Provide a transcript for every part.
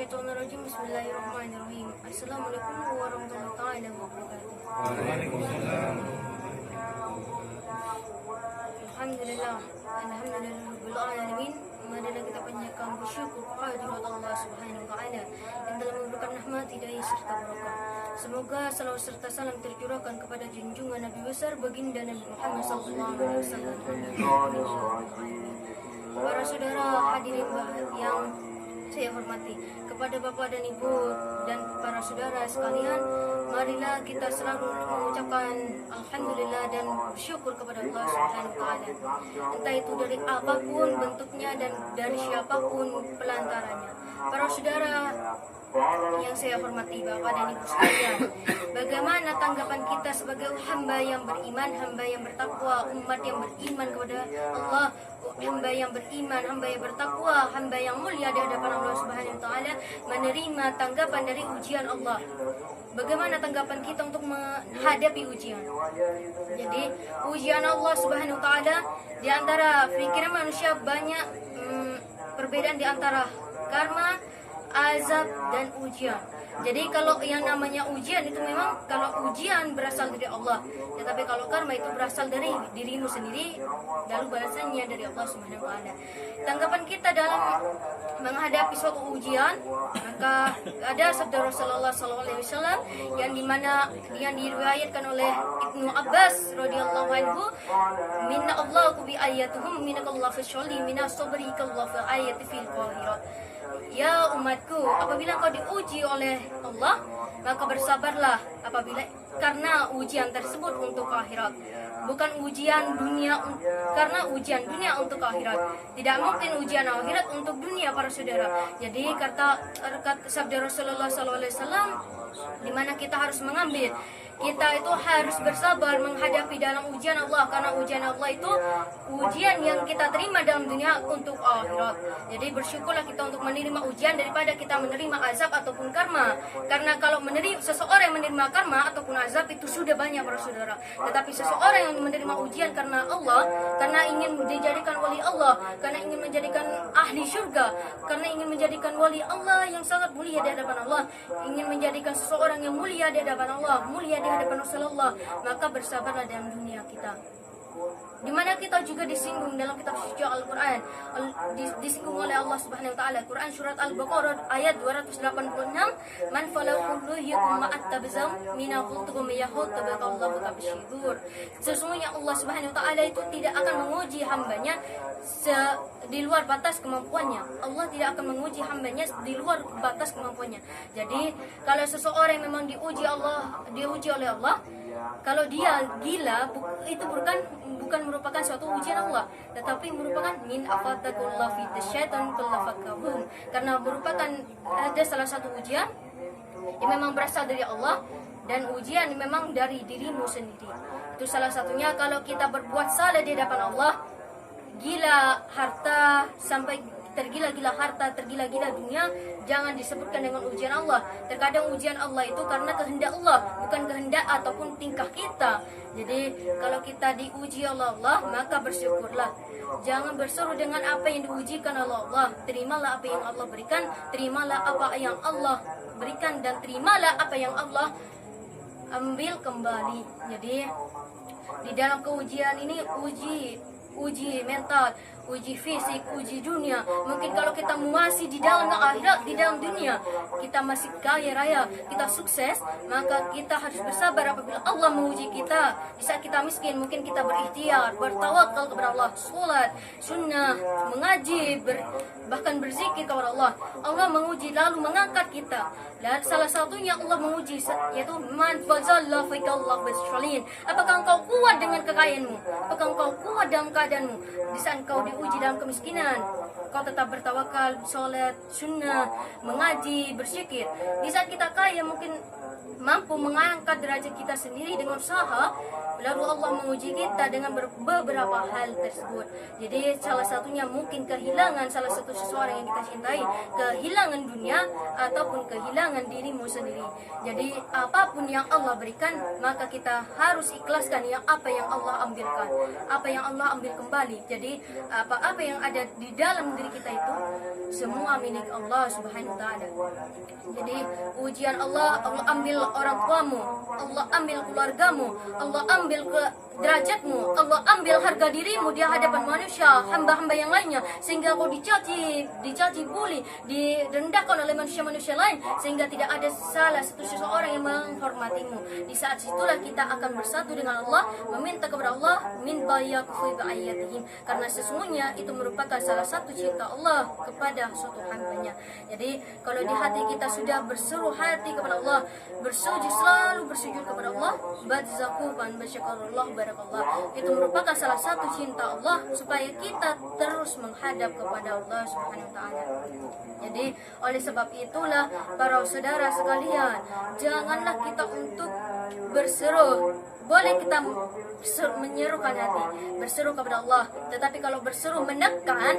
Minasyaitonirrajim. Bismillahirrahmanirrahim. Assalamualaikum warahmatullahi wabarakatuh. Waalaikumsalam. Alhamdulillah. Alhamdulillah alamin. Marilah kita panjatkan bersyukur kehadirat Allah Subhanahu wa taala yang telah memberikan rahmat, hidayah serta berkah. Semoga salawat serta salam tercurahkan kepada junjungan Nabi besar baginda Nabi Muhammad sallallahu alaihi wasallam. Para saudara hadirin yang saya hormati, kepada Bapak dan Ibu dan para saudara sekalian, marilah kita selalu mengucapkan alhamdulillah dan bersyukur kepada Allah Subhanahu wa taala. Entah itu dari apapun bentuknya dan dari siapapun pelantarannya. Para saudara yang saya hormati, Bapak dan Ibu sekalian, bagaimana tanggapan kita sebagai hamba yang beriman, hamba yang bertakwa, umat yang beriman kepada Allah, hamba yang beriman, hamba yang bertakwa, hamba yang mulia di hadapan Allah Subhanahu wa taala, menerima tanggapan dari ujian Allah. Bagaimana tanggapan kita untuk menghadapi ujian? Jadi, ujian Allah Subhanahu wa taala, di antara pikiran manusia banyak perbedaan di antara karma, azab dan ujian. Jadi kalau yang namanya ujian itu memang kalau ujian berasal dari Allah, tetapi kalau karma itu berasal dari dirimu sendiri, lalu balasannya dari Allah Subhanahu wa taala. Tanggapan kita dalam menghadapi suatu ujian, maka ada sabda Rasulullah SAW yang diriwayatkan oleh Ibnu Abbas radhiyallahu anhu, "Minna Allahu bi ayatuhum minakallahu fi syoli minas sabri kallahu fi ayati fil qahirat." Ya umatku, apabila kau diuji oleh Allah, maka bersabarlah karena ujian tersebut untuk akhirat. Bukan ujian dunia, karena ujian dunia untuk akhirat. Tidak mungkin ujian akhirat untuk dunia, para saudara. Jadi kata sabda Rasulullah SAW, di mana kita harus mengambil, kita itu harus bersabar menghadapi dalam ujian Allah, karena ujian Allah itu ujian yang kita terima dalam dunia untuk akhirat. Jadi bersyukurlah kita untuk menerima ujian daripada kita menerima azab ataupun karma. Karena kalau seseorang yang menerima karma ataupun azab itu sudah banyak, para saudara. Tetapi seseorang yang menerima ujian karena Allah, karena ingin dijadikan wali Allah, karena ingin menjadikan ahli surga, karena ingin menjadikan wali Allah yang sangat mulia di hadapan Allah, ingin menjadikan seseorang yang mulia di hadapan Allah, mulia di hadapan Rasulullah, maka bersabarlah dalam dunia kita. Di mana kita juga disinggung dalam kitab suci Al-Quran, disinggung oleh Allah Subhanahu wa taala. Quran surat Al-Baqarah ayat 286, "Man falahu yakum ma'at tabzam mina qultum yahud tabakallahu kabshidur." Sesungguhnya Allah Subhanahu wa taala itu tidak akan menguji hambanya di luar batas kemampuannya. Allah tidak akan menguji hambanya di luar batas kemampuannya. Jadi kalau seseorang memang diuji oleh Allah, kalau dia gila, itu bukan merupakan suatu ujian Allah, tetapi merupakan min afatakullah fi syaitan kullafakahum, karena merupakan ada salah satu ujian yang memang berasal dari Allah, dan ujian yang memang dari dirimu sendiri. Itu salah satunya kalau kita berbuat salah di hadapan Allah, gila harta, sampai tergila-gila harta, tergila-gila dunia, jangan disebutkan dengan ujian Allah. Terkadang ujian Allah itu karena kehendak Allah, bukan kehendak ataupun tingkah kita. Jadi kalau kita diuji oleh Allah, maka bersyukurlah. Jangan berseru dengan apa yang diujikan oleh Allah. Terimalah apa yang Allah berikan, terimalah apa yang Allah berikan, dan terimalah apa yang Allah ambil kembali. Jadi di dalam keujian ini uji mental, uji fisik, uji dunia. Mungkin kalau kita masih di dalam akhirat, di dalam dunia, kita masih kaya raya, kita sukses, maka kita harus bersabar apabila Allah menguji kita. Di saat kita miskin, mungkin kita berikhtiar, bertawakal kepada Allah, sholat, sunnah, mengaji, bahkan berzikir kepada Allah. Allah menguji lalu mengangkat kita. Dan salah satunya Allah menguji, yaitu man fazalla fikallah bisyalin. Apakah engkau kuat dengan kekayaanmu? Apakah engkau kuat dalam keadaanmu? Di saat engkau diuji dalam kemiskinan, kau tetap bertawakal, sholat, sunnah, mengaji, berzikir. Di saat kita kaya, mungkin mampu mengangkat derajat kita sendiri dengan usaha, lalu Allah menguji kita dengan beberapa hal tersebut. Jadi salah satunya mungkin kehilangan salah satu seseorang yang kita cintai, kehilangan dunia ataupun kehilangan dirimu sendiri. Jadi apapun yang Allah berikan, maka kita harus ikhlaskan apa yang Allah ambilkan, apa yang Allah ambil kembali. Jadi apa yang ada di dalam diri kita itu semua milik Allah Subhanahu wa taala. Jadi ujian Allah ambil orang tuamu, Allah ambil keluargamu, Allah ambil ke derajatmu, Allah ambil harga dirimu di hadapan manusia, hamba-hamba yang lainnya, sehingga kau dicaci bully, direndahkan oleh manusia-manusia lain, sehingga tidak ada salah satu seseorang yang menghormatimu. Di saat itulah kita akan bersatu dengan Allah, meminta kepada Allah min bayakufi ba'ayatihim, karena sesungguhnya itu merupakan salah satu cinta Allah kepada suatu hambanya. Jadi kalau di hati kita sudah berseru hati kepada Allah, selalu bersujud kepada Allah, badzakuban basyakarullah barakallah, itu merupakan salah satu cinta Allah supaya kita terus menghadap kepada Allah Subhanahu wa taala. Jadi oleh sebab itulah para saudara sekalian, janganlah kita untuk berseru. Boleh kita menyerukan hati, berseru kepada Allah, tetapi kalau berseru menekan,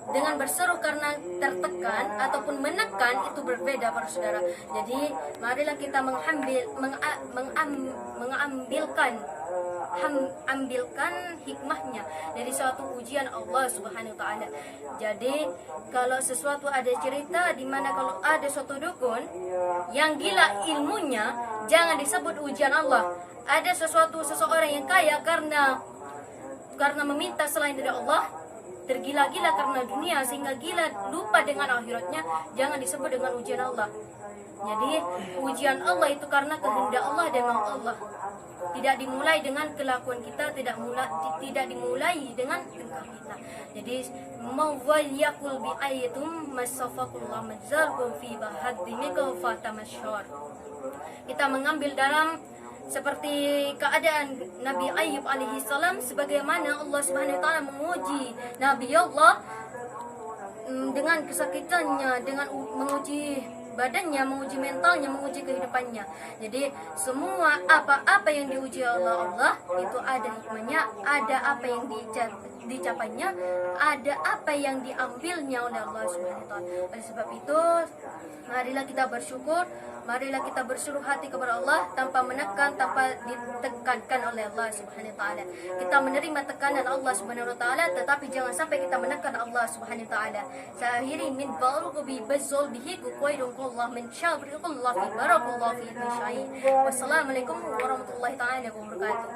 dengan berseru karena tertekan ataupun menekan, itu berbeda para saudara. Jadi marilah kita mengambilkan hikmahnya dari suatu ujian Allah Subhanahu wa taala. Jadi kalau sesuatu ada cerita di mana kalau ada suatu dukun yang gila ilmunya, jangan disebut ujian Allah. Ada seseorang yang kaya karena meminta selain dari Allah, tergila-gila karena dunia sehingga gila lupa dengan akhiratnya, jangan disebut dengan ujian Allah. Jadi ujian Allah itu karena kehendak Allah dan mau Allah. Tidak dimulai dengan kelakuan kita, tidak dimulai dengan tingkah kita. Jadi mawaliyakul bi ayatum masafakullah madzalkum fi bahadimika fatamasyar. Kita mengambil dalam seperti keadaan Nabi Ayyub alaihi salam, sebagaimana Allah Subhanahu wa taala menguji Nabi Allah dengan kesakitannya, dengan menguji badannya, menguji mentalnya, menguji kehidupannya. Jadi semua apa yang diuji Allah itu ada hikmahnya, ada apa yang dicapainya, ada apa yang diambilnya oleh Allah Subhanahu wa taala. Oleh sebab itu, marilah kita bersyukur, marilah kita bersuruh hati kepada Allah tanpa menekan, tanpa ditekankan oleh Allah Subhanahu wa taala. Kita menerima tekanan Allah Subhanahu wa taala, tetapi jangan sampai kita menekan Allah Subhanahu wa taala. Saya akhiri min barubi bazul bihi qaidullah min syabriqullah fi barakallah fi syai. Wassalamualaikum warahmatullahi taala wabarakatuh.